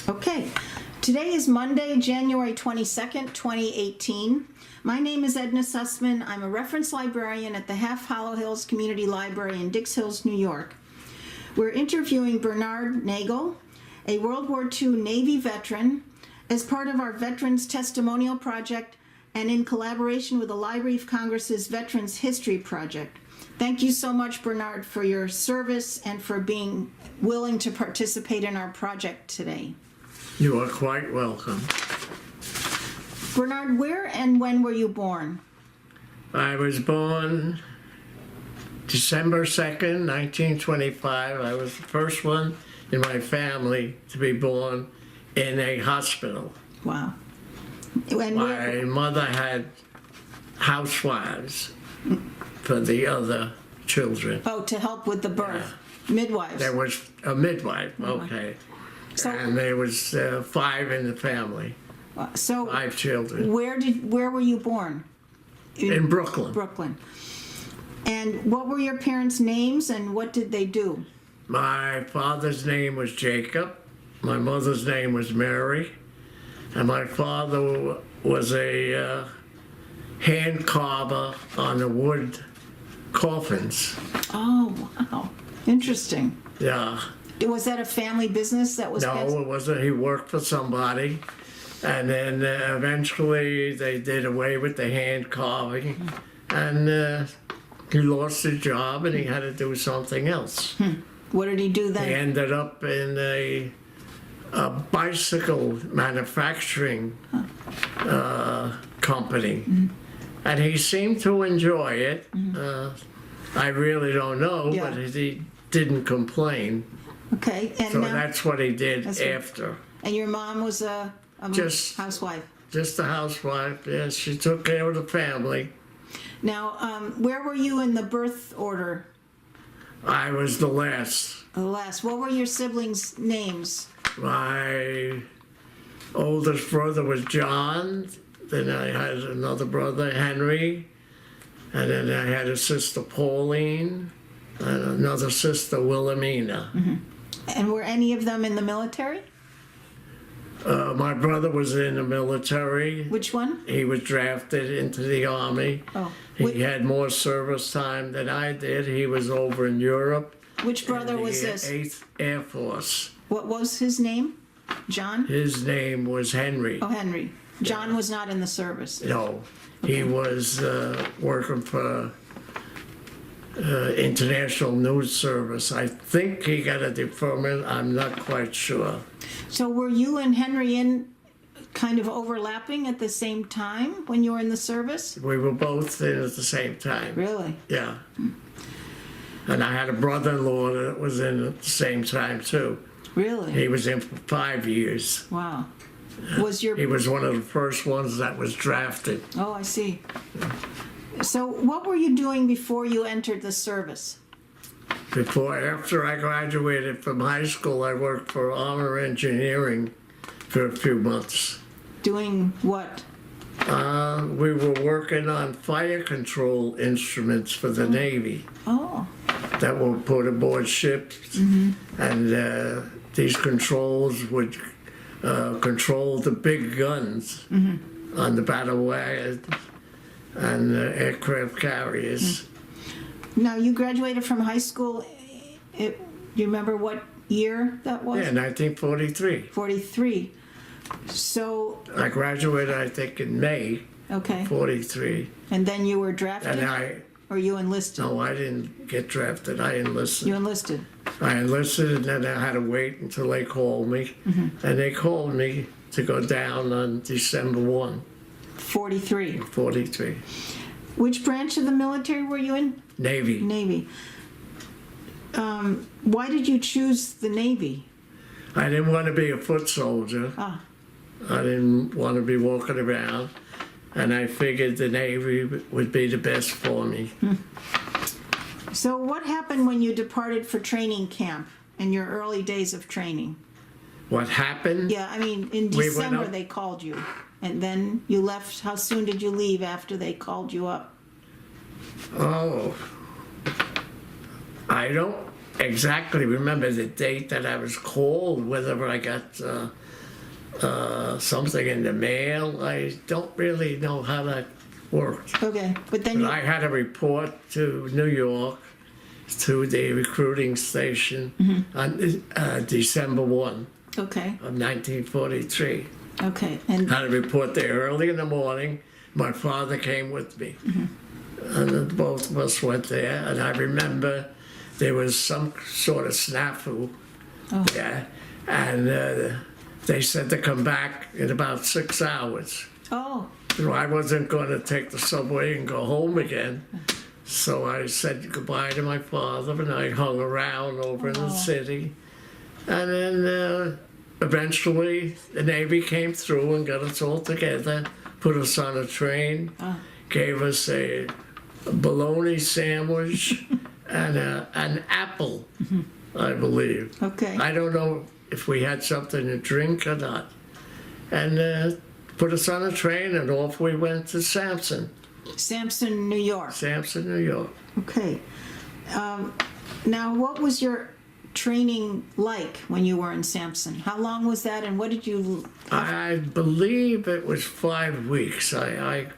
Okay, today is Monday, January 22nd, 2018. My name is Edna Sussman. I'm a reference librarian at the Half Hollow Hills Community Library in Dix Hills, New York. We're interviewing Bernard Nagel, a World War II Navy veteran, as part of our Veterans Testimonial Project and in collaboration with the Library of Congress's Veterans History Project. Thank you so much, Bernard, for your service and for being willing to participate in our project today. You are quite welcome. Bernard, where and when were you born? I was born December 2nd, 1925. I was the first one in my family to be born in a hospital. Wow. And My mother had housewives for the other children. Oh, to help with the birth. Midwives. There was a midwife, okay. So, And there was 5 in the family, so 5 children. where were you born? In Brooklyn. Brooklyn. And what were your parents' names and what did they do? My father's name was Jacob. My mother's name was Mary. And my father was a hand carver on the wood coffins. Oh, wow. Interesting. Yeah. Was that a family business that was passed? No, it wasn't. He worked for somebody. And then eventually they did away with the hand carving. And he lost his job and he had to do something else. What did he do then? He ended up in a bicycle manufacturing company. And he seemed to enjoy it. I really don't know, Yeah. but he didn't complain. Okay. And So now, that's what he did That's what- after. and your mom was a Just- housewife. Just a housewife, yes, she took care of the family. Now, where were you in the birth order? I was the last. The last. What were your siblings' names? My oldest brother was John, then I had another brother, Henry, and then I had a sister, Pauline, and another sister, Wilhelmina. And were any of them in the military? My brother was in the military. Which one? He was drafted into the Army. Oh. He had more service time than I did. He was over in Europe. Which brother in was the this? 8th Air Force. What was his name? John? His name was Henry. Oh, Henry. John was not in the service. No, he was working for International News Service. I think he got a deferment. I'm not quite sure. So were you and Henry in kind of overlapping at the same time when you were in the service? We were both in at the same time. Really? Yeah. And I had a brother-in-law that was in at the same time too. Really? He was in for 5 years. Wow. Was your... He was one of the first ones that was drafted. Oh, I see. So what were you doing before you entered the service? After I graduated from high school, I worked for Armor Engineering for a few months. Doing what? We were working on fire control instruments for the Navy Oh, that were put aboard ships. And these controls would control the big guns on the battle wagons and aircraft carriers. now you graduated from high school. Do you remember what year that was? Yeah, 1943. 43. So, I graduated, I think, in May okay. 43. And then you were drafted? And Or you enlisted? no, I didn't get drafted. I enlisted. You enlisted? I enlisted, and then I had to wait until they called me. And they called me to go down on December 1, 43. 43. Which branch of the military were you in? Navy. Navy. Why did you choose the Navy? I didn't want to be a foot soldier. Ah, I didn't want to be walking around. And I figured the Navy would be the best for me. so what happened when you departed for training camp in your early days of training? What happened? Yeah, I mean, in We went December up- they called you, and then you left. How soon did you leave after they called you up? Oh, I don't exactly remember the date that I was called, whether I got something in the mail. I don't really know how that worked. Okay, but then But you, I had a report to New York, to the recruiting station on December 1 okay, of 1943. okay, and, Had a report there early in the morning. My father came with me. And then both of us went there, and I remember there was some sort of snafu there, and they said to come back in about 6 hours. oh, So I wasn't going to take the subway and go home again. So I said goodbye to my father, and I hung around over in the city. And then eventually the Navy came through and got us all together, put us on a train, gave us a bologna sandwich and an apple, I believe. okay, I don't know if we had something to drink or not. And put us on a train, and off we went to Sampson, Sampson, New York. New York. Okay. Now, what was your training like when you were in Sampson? How long was that, and what did you? I believe it was 5 weeks. I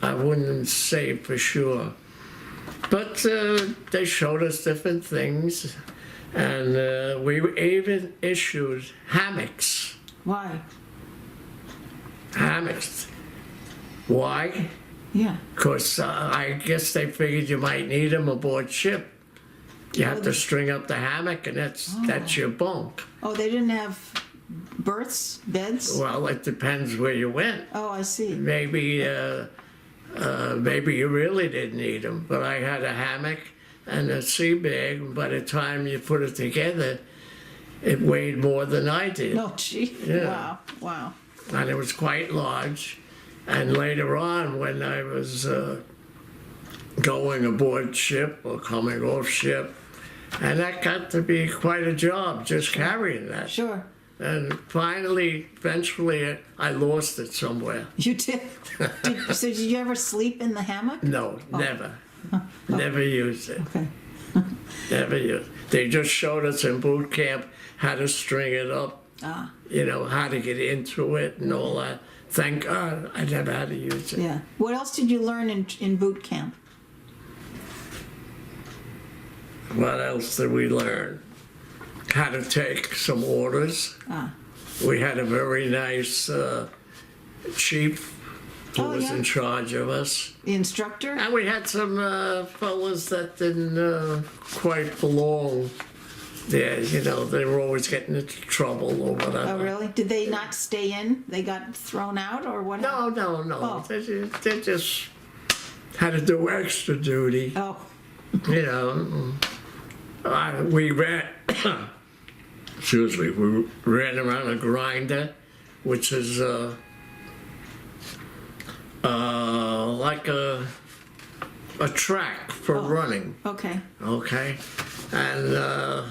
wouldn't say for sure. But they showed us different things, and we even issued hammocks. Why? Hammocks. Why? Yeah. Because I guess they figured you might need them aboard ship. You have to string up the hammock, and that's your bunk. Oh, they didn't have berths, beds. Well, it depends where you went. Oh, I see. Maybe you really didn't need them, but I had a hammock and a sea bag. By the time you put it together, it weighed more than I did. Oh, gee. Yeah. Wow. Wow. And it was quite large. And later on, when I was going aboard ship or coming off ship, and that got to be quite a job, just carrying that. Sure. And finally, eventually, I lost it somewhere. You did. So did you ever sleep in the hammock? No, never. Never used it. Okay. Never used it. They just showed us in boot camp how to string it up, Ah. how to get into it and all that. Thank God I never had to use it. Yeah. What else did you learn in boot camp? What else did we learn? How to take some orders. Ah. We had a very nice chief who Oh, was yeah? in charge of us. The instructor? And we had some fellas that didn't quite belong there. They were always getting into trouble or whatever. Oh, really? Did they not stay in? They got thrown out or what? No. Oh. They just had to do extra duty. Oh. We ran, excuse me, we ran around a grinder, which is like a track for running, Okay. okay? And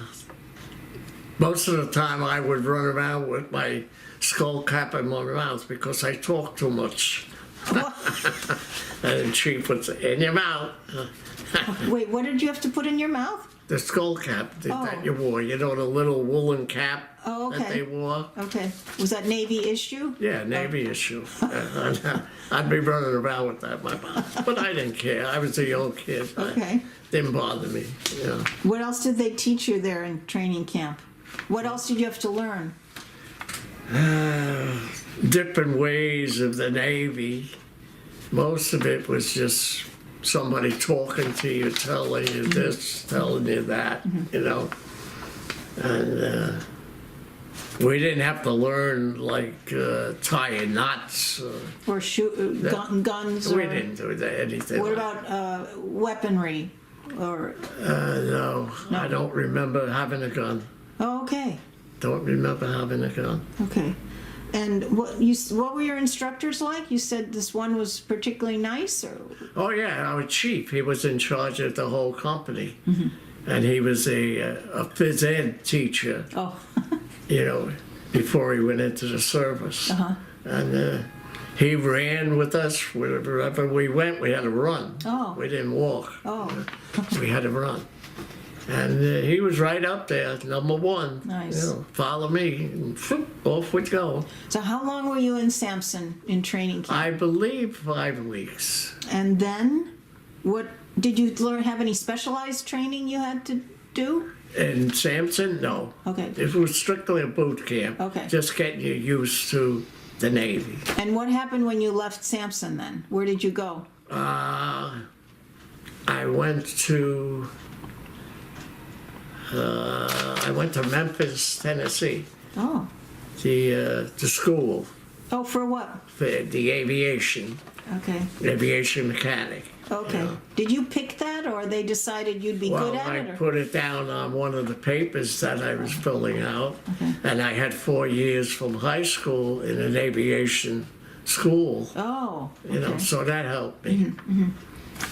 most of the time I would run around with my skull cap in my mouth because I talk too much. And the chief would say, in your mouth. Wait, what did you have to put in your mouth? The skull cap that Oh. you wore, the little woolen cap Oh, that okay. they wore. Okay. Was that Navy issue? Yeah, Navy issue. I'd be running around with that in my mouth. But I didn't care. I was a young kid. Okay. Didn't bother me. What else did they teach you there in training camp? What else did you have to learn? Different ways of the Navy. Most of it was just somebody talking to you, telling you this, telling you that, And we didn't have to learn tying knots. Or guns? We or, didn't do anything. What like about weaponry? Or No, I don't remember having a gun. oh, okay, Don't remember having a gun. okay. And what were your instructors like? You said this one was particularly nice, or Oh yeah, our chief. He was in charge of the whole company, and he was a phys ed teacher. oh, Before he went into the service, and he ran with us wherever we went. We had to run. Oh. We didn't walk. oh, We had to run. And he was right up there, number one. Nice. You know, follow me, and off we'd go. So how long were you in Sampson in training camp? I believe 5 weeks. And then, what did you have any specialized training you had to do? In Sampson, no. Okay. It was strictly a boot camp. Okay. Just getting you used to the Navy. And what happened when you left Sampson then? Where did you go? I went to Memphis, Tennessee, Oh. to school Oh, for what? for the aviation mechanic. Okay. Yeah. Did you pick that, or they decided you'd be good Well, at I it? Or? put it down on one of the papers that I was filling out, and I had 4 years from high school in an aviation school, Oh. you know, Okay. so that helped me.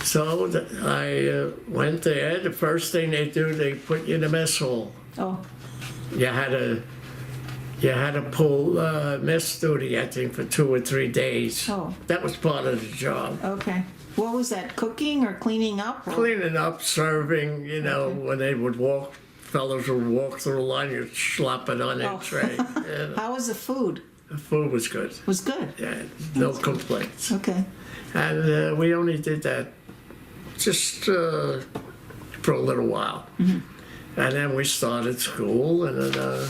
So I went there. The first thing they do, they put you in the mess hall. Oh. You had to pull mess duty, I think, for 2 or 3 days. Oh. That was part of the job. Okay. What was that? Cooking or cleaning up? Or? Cleaning up, serving, you know, Okay. when they would walk, fellas would walk through the line, you'd slap it on their Oh. tray. You know. How was the food? The food was good. Was good. Yeah, no complaints. Okay. And we only did that just for a little while. And then we started school, and then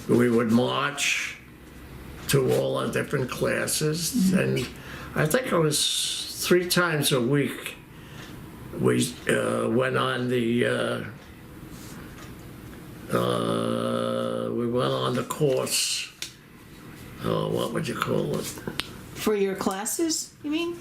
we would march to all our different classes. And I think it was 3 times a week we went on the course. What would you call it? For your classes, you mean?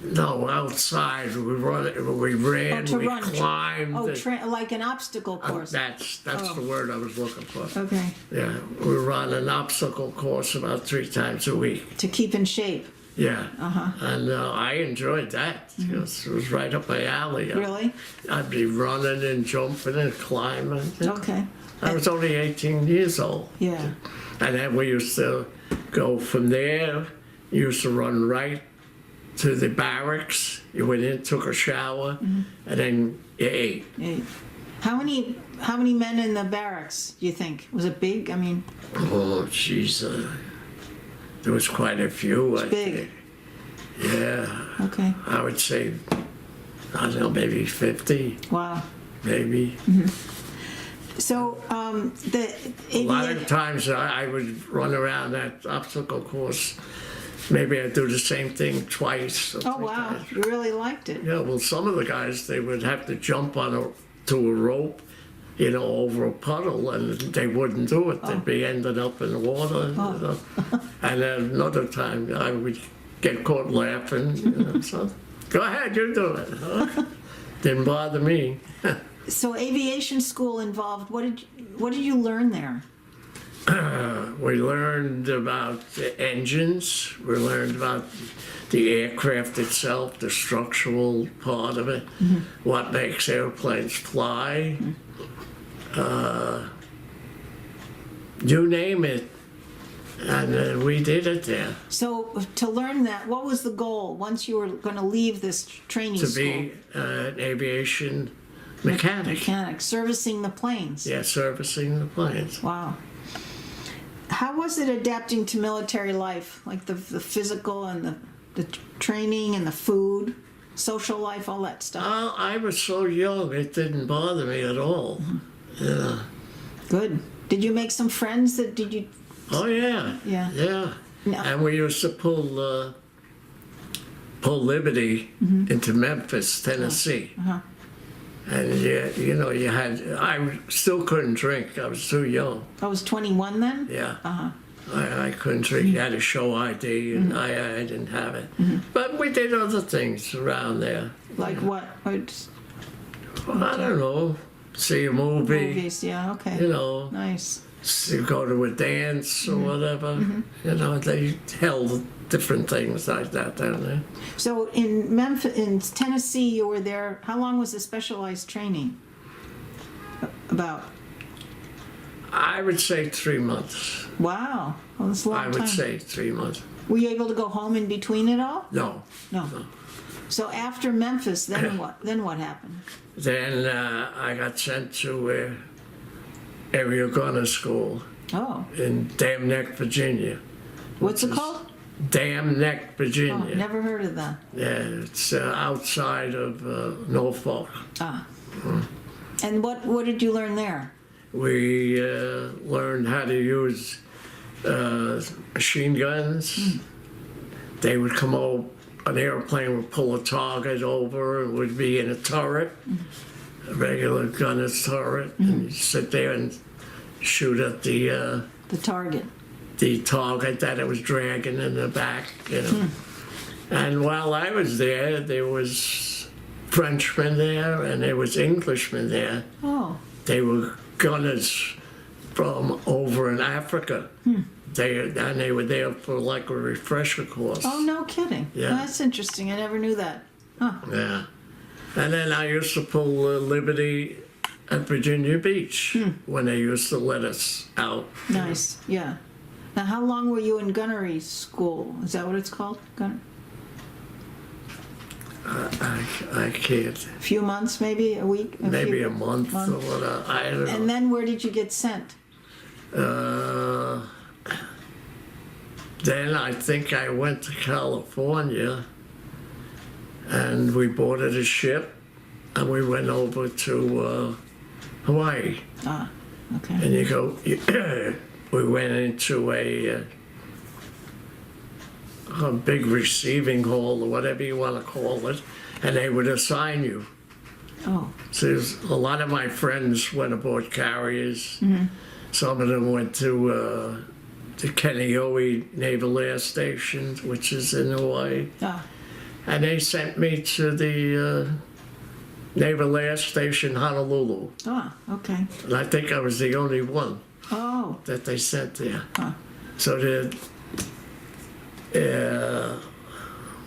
No, outside. We ran, to we run. climbed. Oh, like an obstacle course. That's Oh. the word I was looking for. Okay. Yeah, we run an obstacle course about 3 times a week. To keep in shape. Yeah, Uh-huh. and I enjoyed that. Because it was right up my alley. Really? I'd be running and jumping and climbing. Okay. I was only 18 years old. Yeah. And then we used to go from there, used to run right to the barracks. You went in, took a shower, and then you ate. Yeah. How many men in the barracks, do you think? Was it big? I mean, Oh, jeez. There was quite a few, I big. think. Yeah, okay. I would say, I don't know, maybe 50, Wow. maybe. So, the A lot of aviation, times I would run around that obstacle course. Maybe I'd do the same thing twice. Or oh 3 wow, times. you really liked it. Yeah, well, some of the guys, they would have to jump to a rope, you know, over a puddle, and they wouldn't do it. They'd be ending up in the water. You know. And then another time, I would get caught laughing. You know, so, go ahead, you do it. Huh? Didn't bother me. So aviation school involved, what did you learn there? We learned about the engines. We learned about the aircraft itself, the structural part of it, what makes airplanes fly. You name it, and we did it there. So to learn that, what was the goal once you were going to leave this training To school? be an aviation mechanic. Servicing the planes. Yeah, servicing the planes. Wow. How was it adapting to military life, like the physical and the training and the food, social life, all that stuff? I was so young, it didn't bother me at all. Yeah. Good. Did you make some friends that did you? Oh yeah. Yeah. Yeah. No. And we used to pull Liberty into Memphis, Tennessee. And you know, I still couldn't drink. I was too young. I was 21 then. Yeah. Uh-huh. I couldn't drink. You had to show ID, and I didn't have it. But we did other things around there. Like what? Well, I don't know. See a movie. Movies. Yeah. Okay. You know, Nice. go to a dance or whatever. You know, they held different things like that down there. So in Memphis, in Tennessee, you were there. How long was the specialized training? About. I would say 3 months. Wow. Well, that's a long I would time. say 3 months. Were you able to go home in between it all? No. No. So after Memphis, then what? Then what happened? Then I got sent to area gunner school Oh, in Dam Neck, Virginia. what's it called? Dam Neck, Oh, Virginia. never heard of that. Yeah, it's outside of Norfolk. Ah. And what did you learn there? We learned how to use machine guns. They would come over, an airplane would pull a target over, it would be in a turret, a regular gunner's turret, and you sit there and shoot at The target. the target that it was dragging in the back, you know. And while I was there was Frenchmen there and there was Englishmen there. Oh, They were gunners from over in Africa. They were there for like a refresher course. oh, no kidding. Yeah. That's interesting. I never knew that. Huh. Yeah. And then I used to pull Liberty at Virginia Beach when they used to let us out. Nice. Yeah. Now, how long were you in gunnery school? Is that what it's called? I can't. A few months, maybe a week. Maybe a month or whatever. I don't know. And then where did you get sent? Then I think I went to California and we boarded a ship and we went over to Hawaii. Ah, okay. And we went into a big receiving hall or whatever you want to call it, and they would assign you. Oh, So a lot of my friends went aboard carriers. Some of them went to the Kaneohe Naval Air Station, which is in Hawaii. ah, And they sent me to the Naval Air Station, Honolulu. ah, okay. And I think I was the only one Oh, that they sent there. Huh. So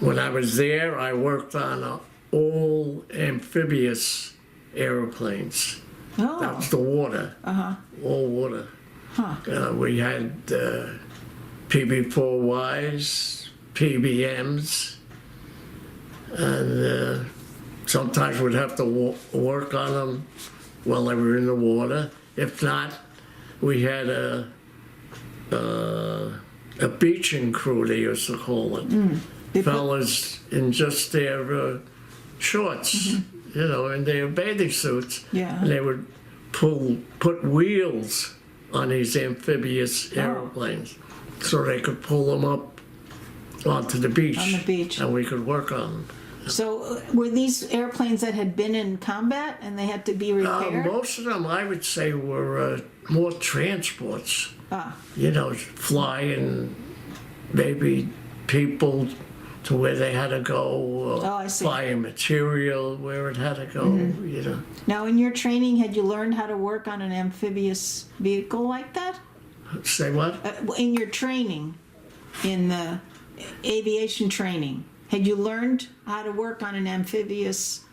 when I was there, I worked on all amphibious airplanes. That was oh, the water, uh-huh. all water. Huh. We had PB-4Ys, PBMs, and sometimes we'd have to work on them while they were in the water. If not, we had a beaching crew, they used to call it. They put- Fellas in just their shorts, you know, in their bathing suits. Yeah. And they would put wheels on these amphibious airplanes so they could pull them up onto the beach. On the beach. And we could work on them. So were these airplanes that had been in combat and they had to be repaired? Most of them, I would say, were more transports. Ah, You know, flying maybe people to where they had to go, or Oh, I see. flying material where it had to go, you know. now in your training, had you learned how to work on an amphibious vehicle like that? Say what? In your training, in the aviation training, had you learned how to work on an amphibious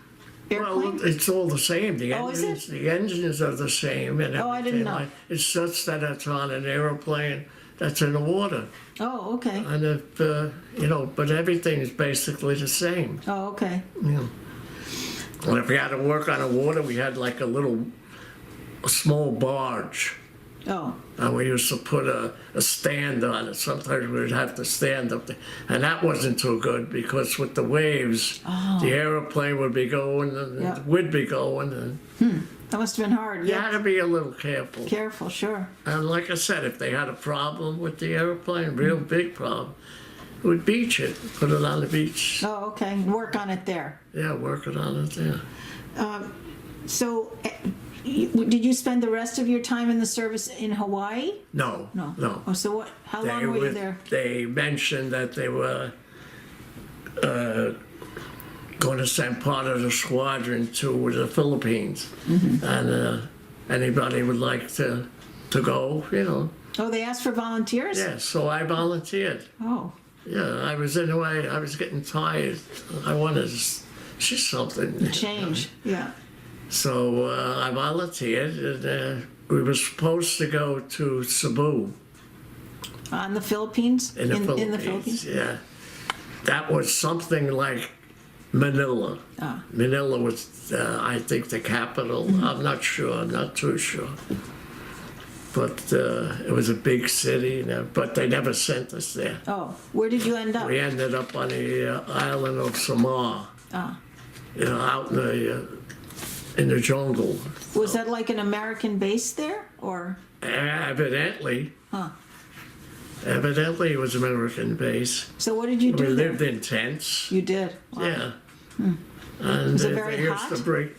airplane? Well, it's all the same. Oh, is it? The engines are the same and everything. Oh, I didn't know. It's just that it's on an airplane that's in the water. Oh, okay. And if, you know, but everything is basically the same. Oh, okay. Yeah. And if we had to work on the water, we had like a small barge. Oh, And we used to put a stand on it. Sometimes we'd have to stand up there. And that wasn't too good because with the waves, the airplane would be going and Yeah. we'd be going. And that must have been hard. you had to be a little careful. Careful, sure. And like I said, if they had a problem with the airplane, real big problem, we'd beach it, put it on the beach. Oh, okay. Work on it there. Yeah, working on it there. So, did you spend the rest of your time in the service in Hawaii? No, No. no. Oh, so what? How long were you there? They mentioned that they were going to send part of the squadron to the Philippines, and anybody would like to go, you know. Oh, they asked for volunteers? Yeah, so I volunteered. Oh, Yeah, I was in a way. I was getting tired. I wanted just something. change. Yeah. So I volunteered, and we were supposed to go to Cebu. On the Philippines? In the Philippines, In the Philippines? yeah. That was something like Manila. Ah. Manila was, I think, the capital. I'm not sure. I'm not too sure. But it was a big city, but they never sent us there. Oh, where did you end up? We ended up on the island of Samar, Ah. out in the jungle. Was that like an American base there, or? Evidently. Huh. Evidently, it was American base. So what did you do We there? lived in tents. You did? Wow. Yeah. And Was it they very used hot? to bring,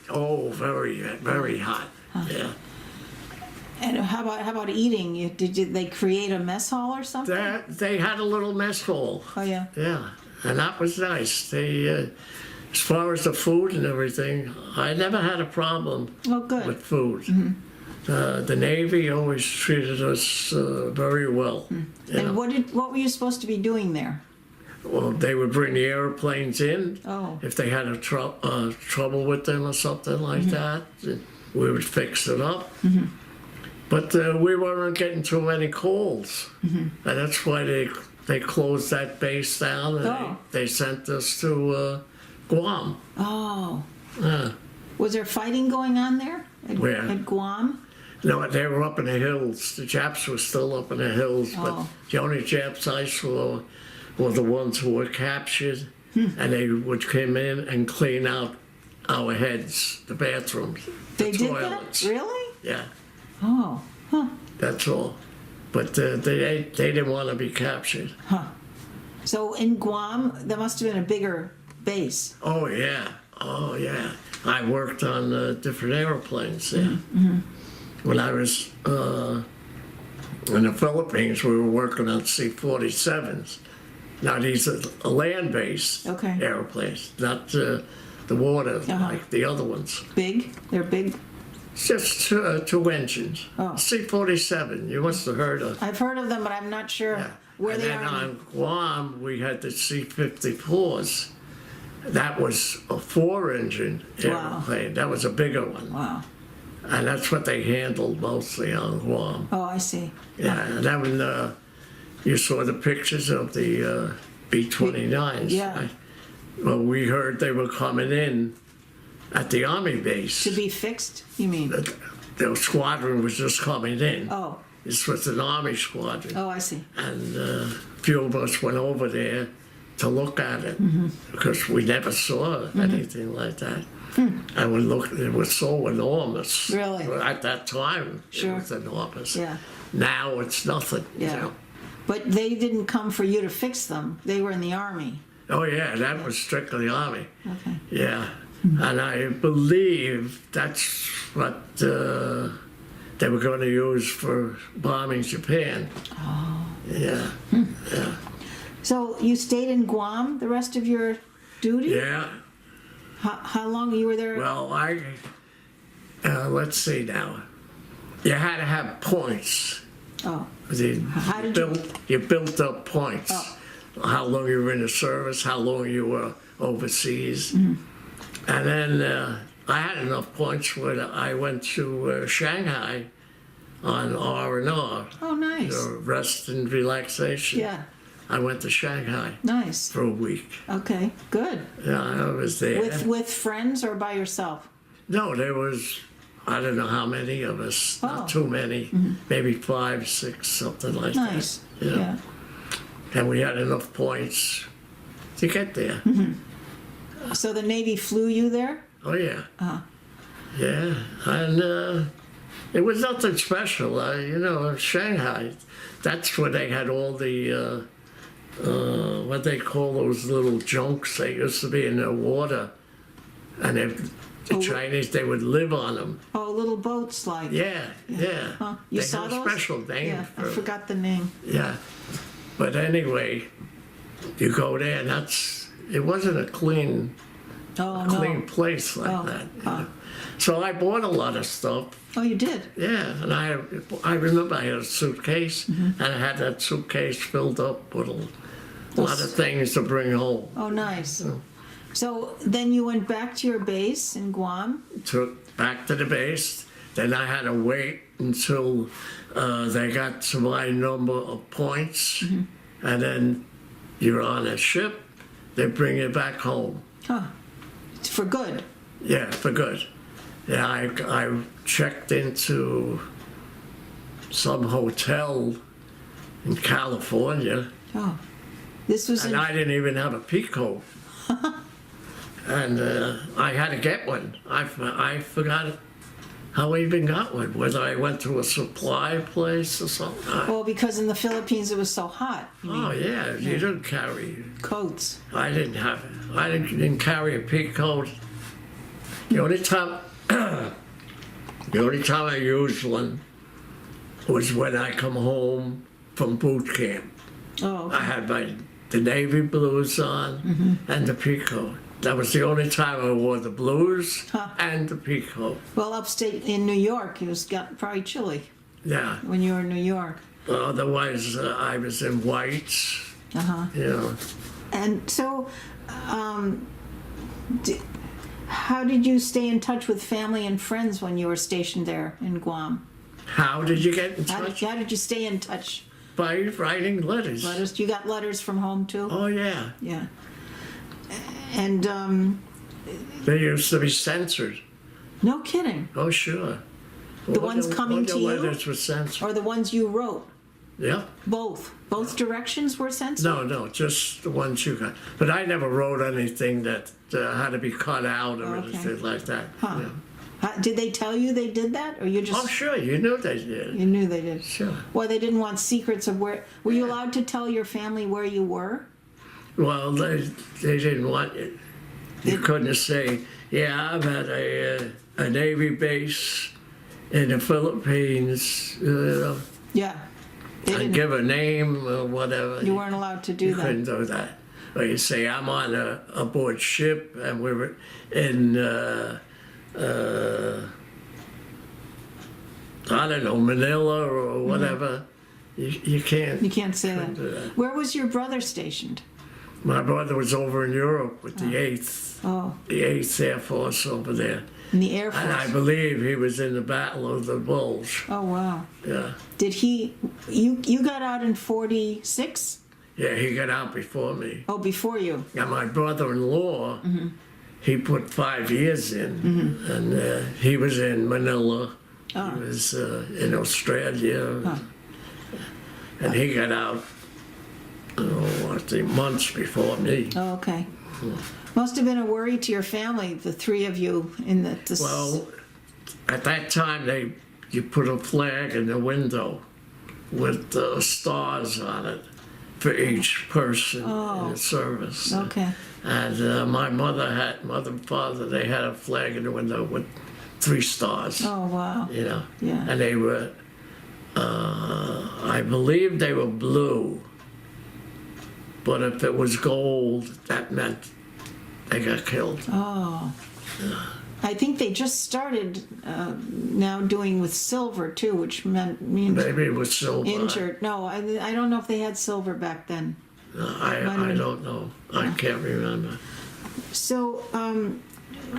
very, very hot. Yeah. And how about eating? They create a mess hall or something? They had a little mess hall. Oh, yeah. Yeah, and that was nice. They, as far as the food and everything, I never had a problem Oh, good. with food. The Navy always treated us very well. you know. And what were you supposed to be doing there? Well, they would bring the airplanes in Oh. if they had trouble with them or something like that. We would fix it up. But we weren't getting too many calls, and that's why they closed that base down, and Oh. they sent us to Guam. Oh. Yeah. Was there fighting going on there? Where? At Guam? No, they were up in the hills. The Japs were still up in the hills, but Oh. the only Japs I saw were the ones who were captured, and they would come in and clean out our heads, the bathrooms, the They did toilets. that? Really? Yeah, Oh. Huh. that's all. But they didn't want to be captured. Huh. So in Guam, there must have been a bigger base. Oh yeah, oh yeah. I worked on different airplanes there. When I was in the Philippines, we were working on C-47s. Now these are land-based Okay. airplanes, not the water like the other ones. Big? They're big? It's just two engines. Oh. C-47, you must have heard of. I've heard of them, but I'm not sure Yeah. where And they then are. on Guam, we had the C-54s. That was a four-engine Wow. airplane. That was a bigger one. Wow. And that's what they handled mostly on Guam. Oh, I see. Yeah, and then when you saw the pictures of the B-29s. Yeah. Well, we heard they were coming in at the Army base. To be fixed, you mean? The squadron was just coming in. Oh. This was an Army squadron. Oh, I see. And a few of us went over there to look at it because we never saw anything like that. And we looked, it was so enormous. Really? At that time, Sure. it was enormous. Yeah. Now it's nothing. Yeah. You know? But they didn't come for you to fix them. They were in the Army. Oh yeah, that was strictly Army. Okay. Yeah. And I believe that's what they were going to use for bombing Japan. Oh. Yeah. Yeah. So you stayed in Guam the rest of your duty? Yeah. How long you were there? Well, let's see now. You had to have points. Oh. You did you- built up points. Oh. How long you were in the service, how long you were overseas. And then I had enough points when I went to Shanghai on R&R, Oh, nice. rest and relaxation. Yeah. I went to Shanghai Nice. for a week. Okay. Good. Yeah, I was there. With friends or by yourself? No, there was, I don't know how many of us, Oh. not too many, maybe 5, 6, something like Nice. that. Yeah. Yeah. And we had enough points to get there. So the Navy flew you there? Oh, yeah. Uh-huh. Yeah, and it was nothing special. Shanghai, that's where they had all the, what they call those little junks. They used to be in the water. And the Chinese, they would live on them. Oh, little boats like. Yeah, yeah. Huh. You they saw had those? a special name Yeah, for I forgot the name. Yeah. But anyway, you go there and it wasn't a clean Oh, clean no. place like Oh, that. So I bought a lot of stuff. Oh, you did? Yeah, and I remember I had a suitcase, and I had that suitcase filled up with a lot of things to bring home. Oh, nice. So then you went back to your base in Guam? Took back to the base. Then I had to wait until they got to my number of points, and then you're on a ship. They bring you back home. Huh. For good. Yeah, for good. Yeah, I checked into some hotel in California, Oh, this was and in, I didn't even have a peacoat. And I had to get one. I forgot how I even got one, whether I went to a supply place or something. well, because in the Philippines it was so hot. Oh, yeah, you don't carry. Coats. I didn't have it. I didn't carry a peacoat. The only time I used one was when I come home from boot camp. Oh, I okay. had the navy blues on and the peacoat. That was the only time I wore the blues and the peacoat. Well, upstate in New York, it was got probably chilly Yeah. when you were in New York. Otherwise, I was in whites. Uh-huh. You know. And so, how did you stay in touch with family and friends when you were stationed there in Guam? How did you get in How touch? did you stay in touch? By writing letters. Letters? You got letters from home too? Oh, yeah. Yeah. And They used to be censored. no kidding. Oh, sure. The ones coming to you? letters were censored. Or the ones you wrote? Yeah. Both directions were censored? No, just the ones you got. But I never wrote anything that had to be cut out or Okay. anything like that. Huh. Yeah. Did they tell you they did that, or you just Oh, sure. You knew they did. you knew they did? Sure. Well, they didn't want secrets of where. Were you allowed to tell your family where you were? Well, they didn't want it. You couldn't say, yeah, I'm at a Navy base in the Philippines, Yeah. They and didn't. give a name or whatever. You weren't allowed to do You that. couldn't do that. Or you say, I'm on aboard ship and we were in, I don't know, Manila or whatever. You can't. You can't say couldn't that. do that. Where was your brother stationed? My brother was over in Europe with the 8th, Oh, the 8th Air Force over there. in the Air And I Force. believe he was in the Battle of the Bulge. Oh, wow. Yeah. Did he? You got out in '46? Yeah, he got out before me. Oh, before you. And my brother-in-law, he put 5 years in, and he was in Manila. Oh. He was in Australia, and he got out, I think, months before me. Oh, okay. Must have been a worry to your family, the three of you in the. Well, at that time, you put a flag in the window with stars on it for each person in the service. Okay. And my mother and father, they had a flag in the window with 3 stars. Oh, wow. You know, Yeah. and they were, I believe they were blue. But if it was gold, that meant they got killed. Oh. I think they just started now doing with silver too, which means Maybe it was silver. injured. No, I don't know if they had silver back then. I don't know. I can't remember. So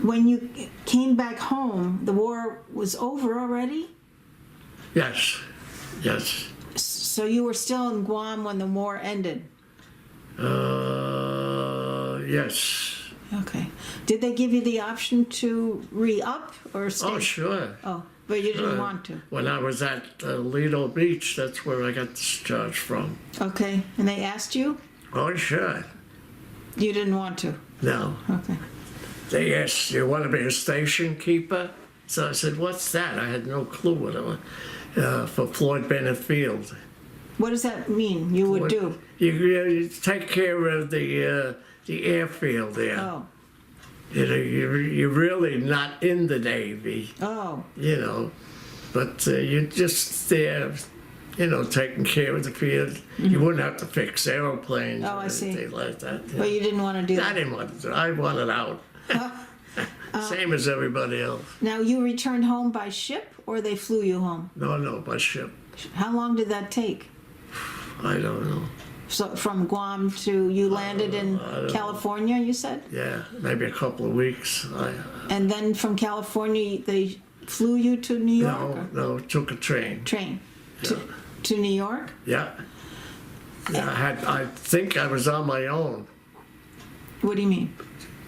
when you came back home, the war was over already? Yes, yes. So you were still in Guam when the war ended? Yes. Okay. Did they give you the option to re-up or stay? Oh, sure. Oh, but you didn't want to. When I was at Lido Beach, that's where I got discharged from. Okay. And they asked you? Oh, sure. You didn't want to? No. Okay. They asked, you want to be a station keeper? So I said, what's that? I had no clue what it was. For Floyd Bennett Field. What does that mean you would do? You take care of the airfield there. Oh. You know, you're really not in the Navy, Oh. you know, but you're just there, you know, taking care of the field. You wouldn't have to fix airplanes Oh, or I see. anything like that. But you didn't want to do I that. didn't want to do it. I wanted out. Same as everybody else. Now, you returned home by ship or they flew you home? No, by ship. How long did that take? I don't know. So from Guam to, you landed in California, you said? Yeah, maybe a couple of weeks. And then from California, they flew you to New York? or No, took a train. Train? Yeah. To New York? Yeah. Yeah, I think I was on my own What do you mean?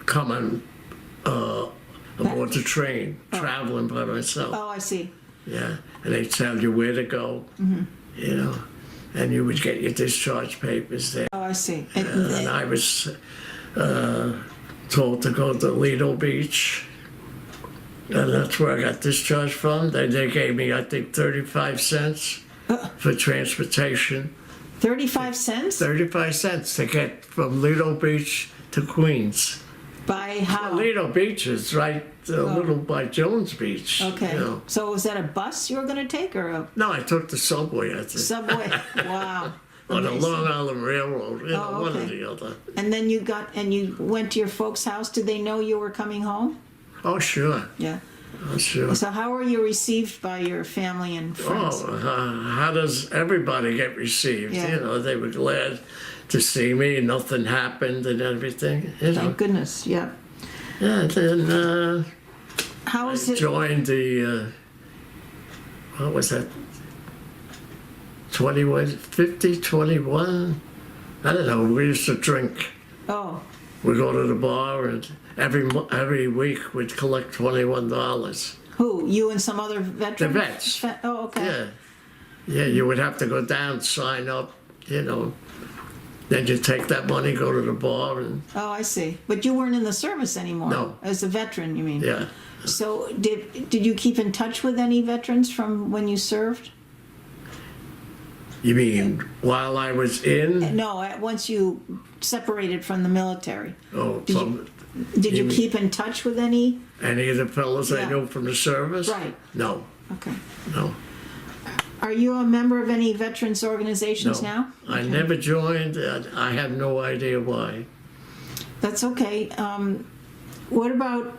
coming aboard the train, traveling by myself. Oh, I see. Yeah, and they tell you where to go, you know, and you would get your discharge papers there. Oh, I see. And I was told to go to Lido Beach, and that's where I got discharged from. They gave me, I think, 35 cents for transportation. 35 cents? 35 cents to get from Lido Beach to Queens. By how? Lido Beach is right a little by Jones Beach. Okay. You know. So was that a bus you were going to take or a No, I took the subway, I think. subway? Wow. Or the Amazing. Long Island Railroad, you know, Oh, one or okay. the other. And then you went to your folks' house. Did they know you were coming home? Oh, sure. Yeah. Oh, sure. So how were you received by your family and friends? Oh, how does everybody get received? Yeah. You know, they were glad to see me. Nothing happened and everything. You know. Thank goodness. Yeah. Yeah. Then How is I it? joined the what was that? 21, 50, 21. I don't know. We used to drink. Oh, We go to the bar and every week we'd collect $21. who? You and some other veterans? The vets. Oh, okay. Yeah. Yeah, you would have to go down, sign up, you know. Then you take that money, go to the bar, and Oh, I see. But you weren't in the service anymore. No. As a veteran, you mean? yeah. So did you keep in touch with any veterans from when you served? You mean while I was in? No, once you separated from the military. Oh, Did from Did you You- keep in touch with any? any of the fellows I Yeah. knew from the service? Right. No, Okay. no, Are you a member of any veterans organizations no. now? I Okay. never joined. I have no idea why. That's okay. What about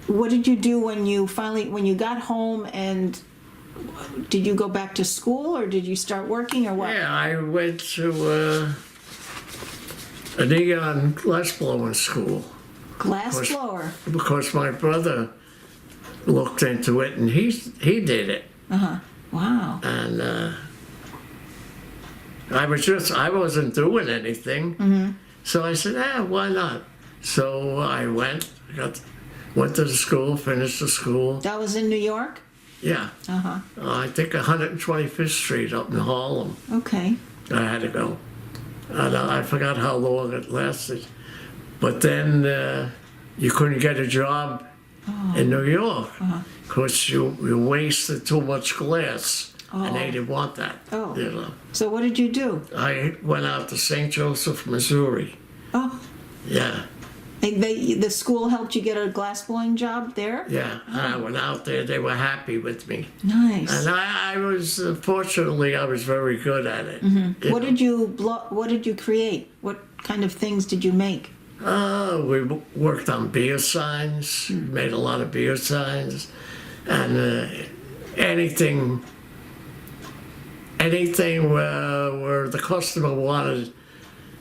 what did you do when you got home, and did you go back to school or did you start working or what? Yeah, I went to a neon glassblowing school Glass course. blower. because my brother looked into it and he did it. Wow. And I wasn't doing anything. So I said, why not? So I went to the school, finished the school. That was in New York? Yeah, I think 125th Street up in Harlem. Okay. I had to go. And I forgot how long it lasted. But then you couldn't get a job in New York because you wasted too much glass. And they didn't want that. Oh. You know. So what did you do? I went out to St. Joseph, Missouri. Oh, Yeah, the school helped you get a glass blowing job there? yeah. And I went out there. They were happy with me. Nice. And I was, fortunately, I was very good at it. What did you What did you create? What kind of things did you make? We worked on beer signs, made a lot of beer signs, and anything where the customer wanted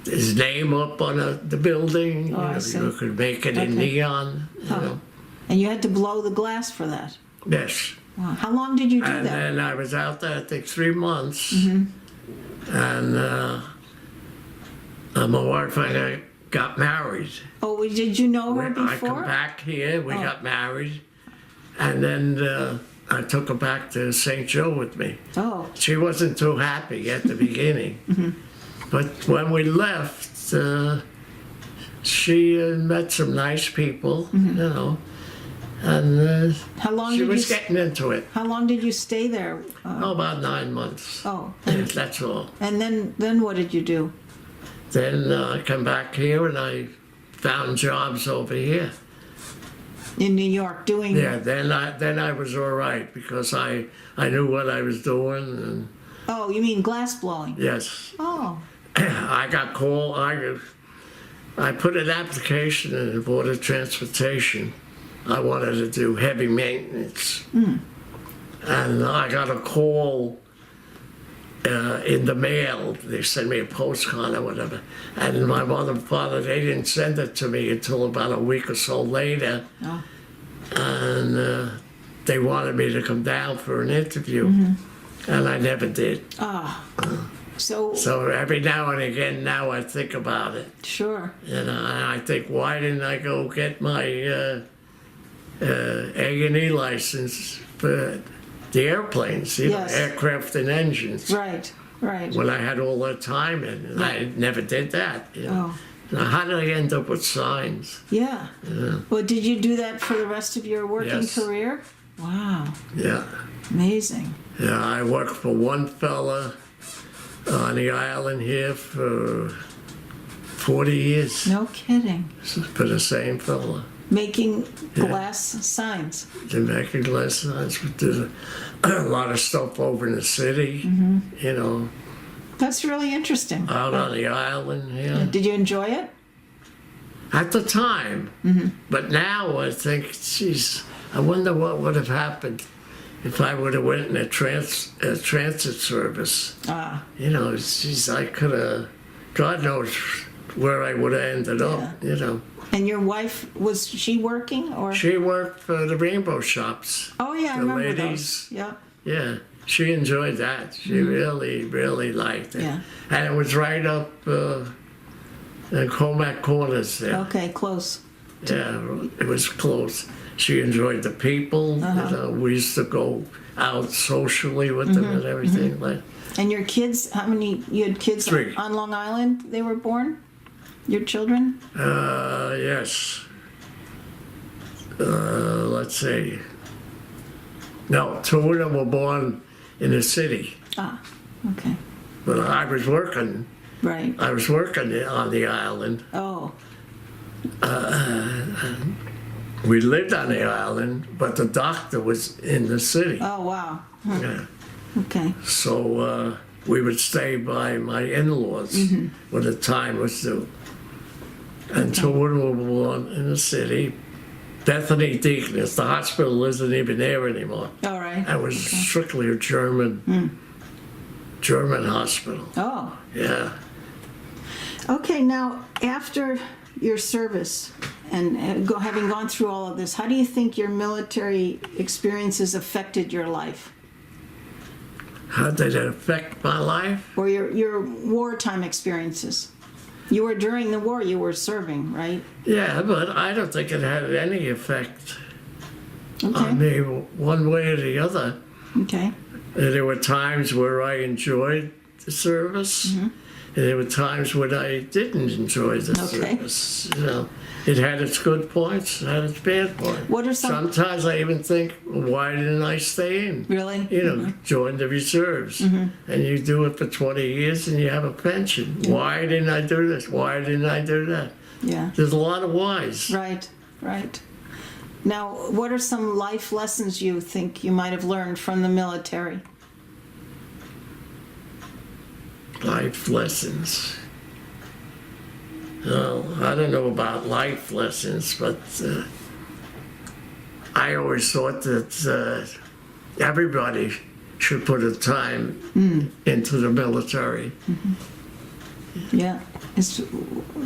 his name up on the building. Oh, I see. You could make it in Okay. neon. You know. And you had to blow the glass for that. Yes. Wow. How long did you do And that? then I was out there, I think, 3 months. And my wife and I got married. Oh, did you know her I before? come back here, we Oh. got married. And then I took her back to St. Joe with me. Oh, She wasn't too happy at the beginning. But when we left, she met some nice people, you know. And how long she did was you? getting into it. How long did you stay there? About 9 months. Oh, That's all. and then what did you do? Then I come back here and I found jobs over here. In New York, doing. Yeah, then I was all right because I knew what I was doing, and Oh, you mean glass blowing? yes, Oh, I got called. I put an application in the Board of Transportation. I wanted to do heavy maintenance, and I got a call in the mail. They sent me a postcard or whatever, and my mother and father, they didn't send it to me until about a week or so later. Oh. And they wanted me to come down for an interview, and I never did. ah, So every now and again, now I think about it. Sure. And I think, why didn't I go get my A&E license for the airplanes, Yes. aircraft and engines, Right, right. when I had all that time in? And I never did that. Oh, Now, how did I end up with signs? yeah. Well, did you do that for the rest of your working Yes. career? Wow, Yeah. amazing. Yeah, I worked for one fella on the island here for 40 years. No kidding. For the same fella. Making glass signs. The making glass signs. We did a lot of stuff over in the city, you know, That's really interesting. out on the island, yeah. Did you enjoy it? At the time. But now I think, geez, I wonder what would have happened if I would have went in a transit service. Ah, You know, geez, I could have, God knows where I would have ended up, you know. and your wife, was she working or? She worked for the rainbow shops. Oh yeah, I the remember ladies. those. Yeah. Yeah, she enjoyed that. She really, really liked it. Yeah. And it was right up in Comac Corners there. Okay, close. Yeah, it was close. She enjoyed the people. You know, we used to go out socially with them and everything. Like, And your kids? How many? You had kids 3. on Long Island? They were born. Your children? yes. Let's see. No, 2 of them were born in the city. Ah, okay. But I was working. Right. I was working on the island. Oh, We lived on the island, but the doctor was in the city. oh wow. Yeah. Okay. So we would stay by my in-laws when the time was due. And 2 of them were born in the city. Bethany Deaconess, the hospital isn't even there anymore. All right. That was strictly a German hospital. Oh. Yeah. Okay. Now, after your service and having gone through all of this, how do you think your military experiences affected your life How did it affect my life? or your wartime experiences? You were during the war. You were serving, right? Yeah, but I don't think it had any effect Okay. on me one way or the other. Okay. There were times where I enjoyed the service, and there were times when I didn't enjoy the Okay. service. You know, it had its good points, it had its bad points. What are some? Sometimes I even think, why didn't I stay in? Really? You know, join the reserves, and you do it for 20 years and you have a pension. Why didn't I do this? Why didn't I do that? Yeah. There's a lot of whys. Right. Right. Now, what are some life lessons you think you might have learned from the military? Life lessons. Well, I don't know about life lessons, but I always thought that everybody should put a time into the military. Yeah.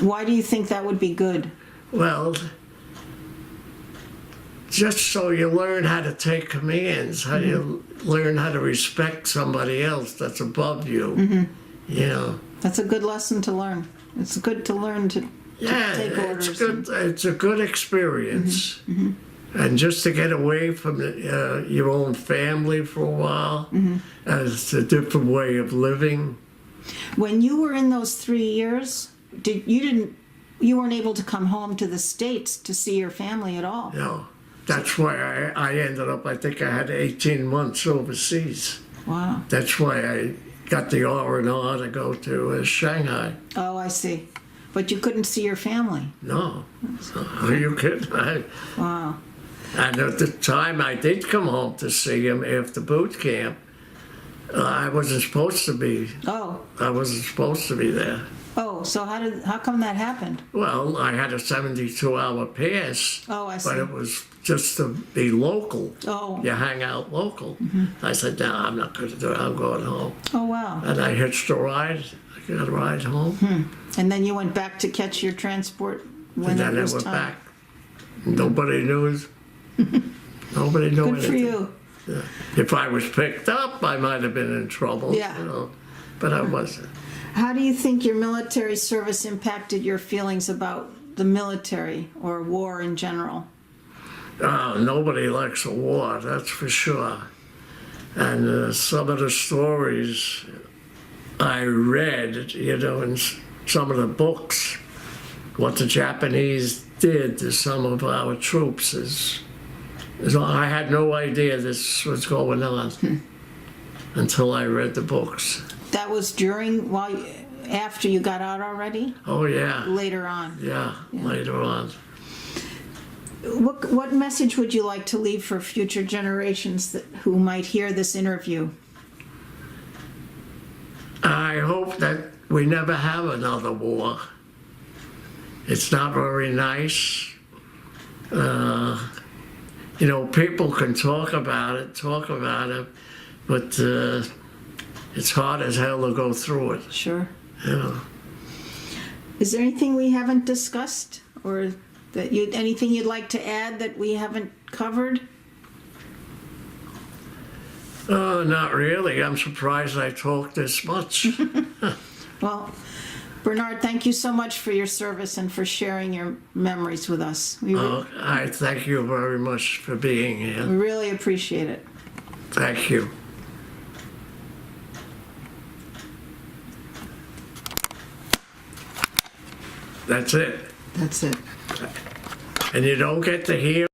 Why do you think that would be good? Well, just so you learn how to take commands, how you learn how to respect somebody else that's above you. You know. That's a good lesson to learn. It's good to learn to take orders. It's good. It's a good experience, and just to get away from your own family for a while, it's a different way of living. When you were in those 3 years, you weren't able to come home to the States to see your family at all? You know, that's why I ended up. I think I had 18 months overseas. Wow. That's why I got the R&R to go to Shanghai. Oh, I see. But you couldn't see your family? No, are you kidding? Wow. And at the time I did come home to see him after boot camp, I wasn't supposed to be. Oh. I wasn't supposed to be there. Oh, so how come that happened? Well, I had a 72-hour pass, Oh, I see. but it was just to be local. Oh. You hang out local. I said, no, I'm not going to do it. I'm going home. Oh, wow. And I hitched a ride. I got a ride home. And then you went back to catch your transport when And it then I was went time. back. Nobody knew. Nobody knew Good for anything. you. Yeah. If I was picked up, I might have been in trouble. Yeah. You know. but I wasn't. How do you think your military service impacted your feelings about the military or war in general? Nobody likes a war, that's for sure. And some of the stories I read, in some of the books, what the Japanese did to some of our troops I had no idea this was going on until I read the books. That was after you got out already? Oh yeah. Later on? Yeah, later on. What message would you like to leave for future generations who might hear this interview? I hope that we never have another war. It's not very nice. People can talk about it, but it's hard as hell to go through it. Sure. Yeah. Is there anything we haven't discussed, or anything you'd like to add that we haven't covered? Not really. I'm surprised I talked this much. Well, Bernard, thank you so much for your service and for sharing your memories with us. I thank you very much for being here. We really appreciate it. Thank you. That's it. That's it. And you don't get to hear